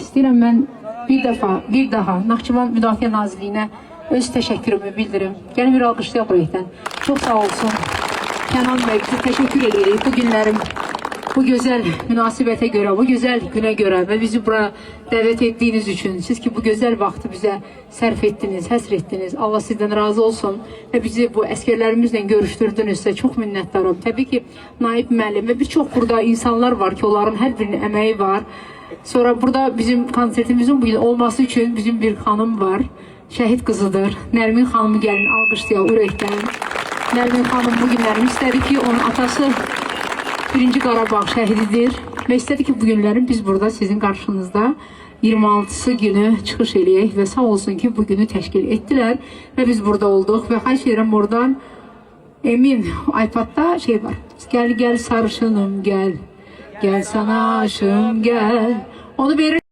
İstəyirəm mən bir daha Naxçıvan Müdafiə Nazirliyinə öz təşəkkürümü bildirim. Gəlin bir alqışlayaq ürəkdən. Çox sağ olsun. Kənan bəy, bizə təşəkkür edirik bu günlərim, bu gözəl münasibətə görə, bu gözəl günə görə və bizi bura dəvət etdiyiniz üçün, siz ki bu gözəl vaxtı bizə sərf etdiniz, həsr etdiniz. Allah sizdən razı olsun və bizi bu əskərlərimizlə görüşdürdünüzsə çox minnətdarım. Təbii ki, Naib müəllim və bir çox burada insanlar var ki, onların hər birinin əməyi var. Sonra burada bizim konsertimizin bugün olması üçün bizim bir xanım var, şəhid qızıdır. Nərmin xanımı gəlin alqışlayaq ürəkdən. Nərmin xanım bu günlərim istədi ki, onun atası 1-ci Qarabağ şəhididir və istədi ki, bu günlərin biz burada sizin qarşınızda 26-sı günü çıxış eləyək və sağ olsun ki, bu günü təşkil etdilər və biz burada olduq və xahiş edirəm oradan Emin iPad'da şey var. Gel gel sarışınım gel, gel sana aşığım gel. Onu verir.